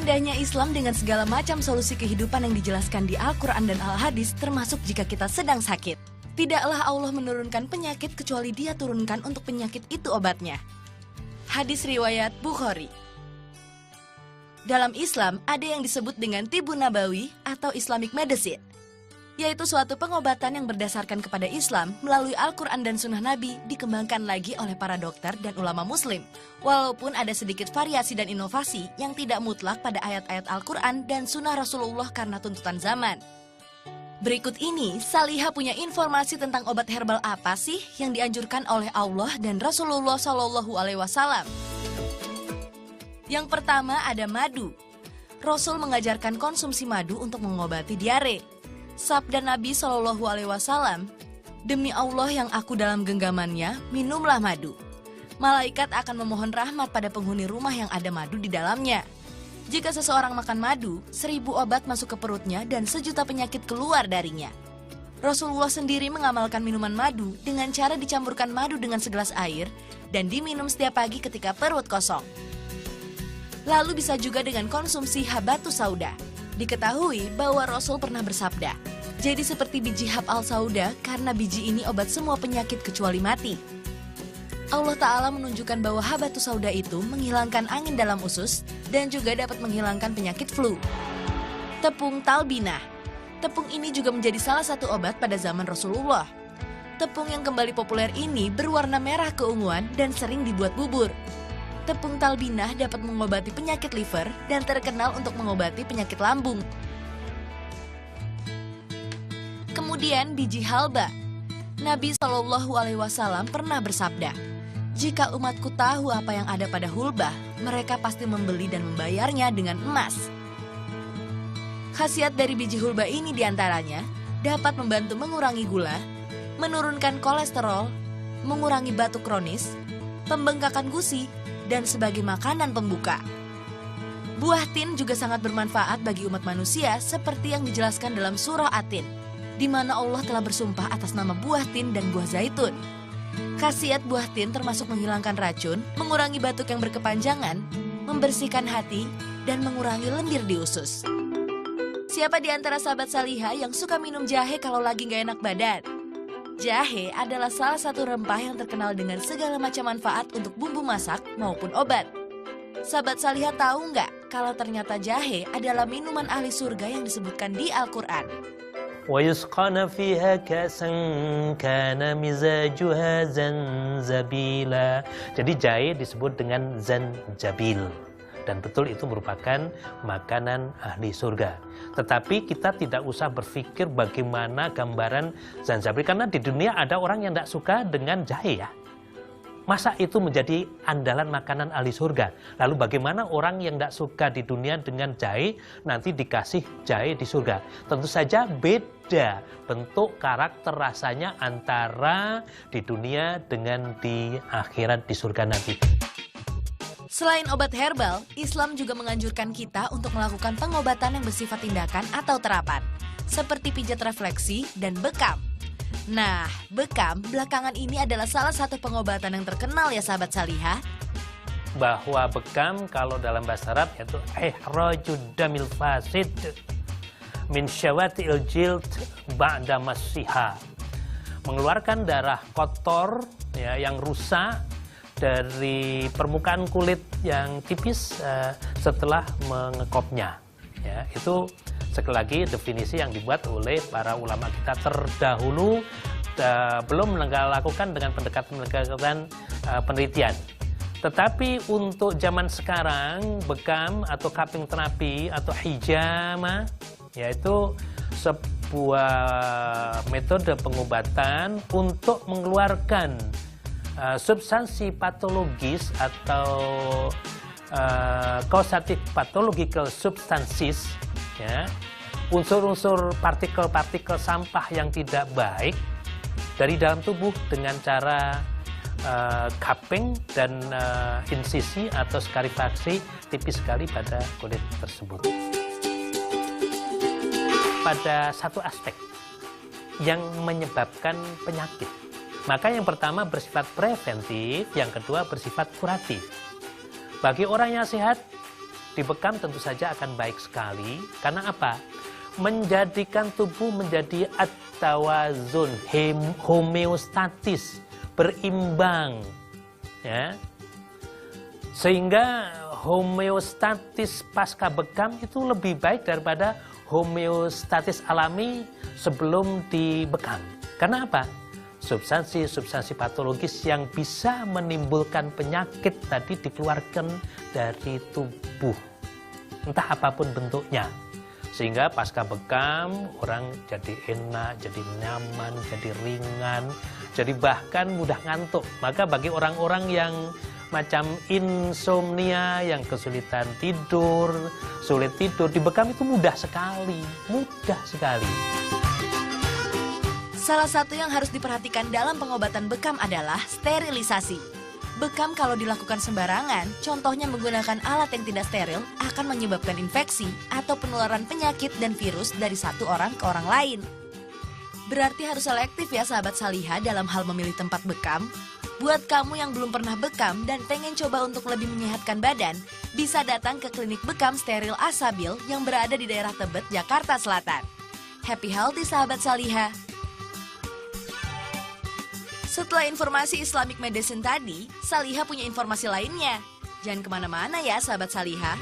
Indahnya Islam dengan segala macam solusi kehidupan yang dijelaskan di Al-Quran dan Al-Hadis, termasuk jika kita sedang sakit. Tidaklah Allah menurunkan penyakit kecuali Dia turunkan untuk penyakit itu obatnya. Hadis riwayat Bukhari. Dalam Islam ada yang disebut dengan Tibun Nabawi atau Islamic Medicine, yaitu suatu pengobatan yang berdasarkan kepada Islam melalui Al-Quran dan Sunnah Nabi, dikembangkan lagi oleh para dokter dan ulama muslim. Walaupun ada sedikit variasi dan inovasi yang tidak mutlak pada ayat-ayat Al-Quran dan Sunnah Rasulullah karena tuntutan zaman. Berikut ini, Salihah punya informasi tentang obat herbal apa sih yang dianjurkan oleh Allah dan Rasulullah SAW. Yang pertama ada madu. Rasul mengajarkan konsumsi madu untuk mengobati diare. Sabda Nabi SAW, "Demi Allah yang aku dalam genggamannya, minumlah madu. Malaikat akan memohon rahmat pada penghuni rumah yang ada madu di dalamnya. Jika seseorang makan madu, 1000 obat masuk ke perutnya dan 1.000.000 penyakit keluar darinya." Rasulullah sendiri mengamalkan minuman madu dengan cara dicampurkan madu dengan segelas air dan diminum setiap pagi ketika perut kosong. Lalu bisa juga dengan konsumsi habatus sauda. Diketahui bahwa Rasul pernah bersabda, "Jadi seperti biji hab al-sauda karena biji ini obat semua penyakit kecuali mati." Allah Ta'ala menunjukkan bahwa habatus sauda itu menghilangkan angin dalam usus dan juga dapat menghilangkan penyakit flu. Tepung talbinah. Tepung ini juga menjadi salah satu obat pada zaman Rasulullah. Tepung yang kembali populer ini berwarna merah keunguan dan sering dibuat bubur. Tepung talbinah dapat mengobati penyakit liver dan terkenal untuk mengobati penyakit lambung. Kemudian biji halba. Nabi SAW pernah bersabda, "Jika umatku tahu apa yang ada pada hulbah, mereka pasti membeli dan membayarnya dengan emas." Khasiat dari biji hulba ini diantaranya dapat membantu mengurangi gula, menurunkan kolesterol, mengurangi batuk kronis, pembengkakan gusi, dan sebagai makanan pembuka. Buah tin juga sangat bermanfaat bagi umat manusia seperti yang dijelaskan dalam surah At-Tin, di mana Allah telah bersumpah atas nama buah tin dan buah zaitun. Khasiat buah tin termasuk menghilangkan racun, mengurangi batuk yang berkepanjangan, membersihkan hati, dan mengurangi lendir di usus. Siapa di antara sahabat Salihah yang suka minum jahe kalau lagi gak enak badan? Jahe adalah salah satu rempah yang terkenal dengan segala macam manfaat untuk bumbu masak maupun obat. Sahabat Salihah tahu nggak kalau ternyata jahe adalah minuman ahli surga yang disebutkan di Al-Quran? وَيُسْقَنَ فِيهَا كَأْسًا كَانَ مِزَاجُهَا زَنْجَبِيلًا. Jadi jahe disebut dengan zanjabil. Dan betul itu merupakan makanan ahli surga. Tetapi kita tidak usah berpikir bagaimana gambaran zanjabil. Karena di dunia ada orang yang tidak suka dengan jahe ya. Masa itu menjadi andalan makanan ahli surga? Lalu bagaimana orang yang tidak suka di dunia dengan jahe nanti dikasih jahe di surga? Tentu saja beda bentuk karakter rasanya antara di dunia dengan di akhirat di surga nanti. Selain obat herbal, Islam juga menganjurkan kita untuk melakukan pengobatan yang bersifat tindakan atau terapan, seperti pijat refleksi dan bekam. Nah, bekam belakangan ini adalah salah satu pengobatan yang terkenal ya sahabat Salihah. Bahwa bekam kalau dalam bahasa Arab yaitu ihrajud damil fasid min syawatil jild ba'da masiha. Mengeluarkan darah kotor ya, yang rusak dari permukaan kulit yang tipis setelah mengekopnya. Ya, itu sekali lagi definisi yang dibuat oleh para ulama kita terdahulu, belum melakukan dengan pendekatan penelitian. Tetapi untuk zaman sekarang, bekam atau cupping terapi atau hijama, yaitu sebuah metode pengobatan untuk mengeluarkan substansi patologis atau causative pathological substances, ya, unsur-unsur partikel-partikel sampah yang tidak baik dari dalam tubuh dengan cara cupping dan insisi atau skarifaksi tipis sekali pada kulit tersebut. Pada satu aspek yang menyebabkan penyakit, maka yang pertama bersifat preventif, yang kedua bersifat kuratif. Bagi orang yang sehat, Dibekam tentu saja akan baik sekali. Karena apa? Menjadikan tubuh menjadi at-tawazun, homeostatis, berimbang. Ya. Sehingga homeostatis pasca bekam itu lebih baik daripada homeostatis alami sebelum dibekam. Karena apa? Substansi-substansi patologis yang bisa menimbulkan penyakit tadi dikeluarkan dari tubuh, entah apapun bentuknya. Sehingga pasca bekam orang jadi enak, jadi nyaman, jadi ringan, jadi bahkan mudah ngantuk. Maka bagi orang-orang yang macam insomnia, yang kesulitan tidur, sulit tidur, dibekam itu mudah sekali, mudah sekali. Salah satu yang harus diperhatikan dalam pengobatan bekam adalah sterilisasi. Bekam kalau dilakukan sembarangan, contohnya menggunakan alat yang tidak steril, akan menyebabkan infeksi atau penularan penyakit dan virus dari satu orang ke orang lain. Berarti harus selektif ya sahabat Salihah dalam hal memilih tempat bekam. Buat kamu yang belum pernah bekam dan pengen coba untuk lebih menyehatkan badan, bisa datang ke klinik bekam steril Asabil yang berada di daerah Tebet, Jakarta Selatan. Happy healthy sahabat Salihah. Setelah informasi Islamic Medicine tadi, Salihah punya informasi lainnya. Jangan kemana-mana ya sahabat Salihah.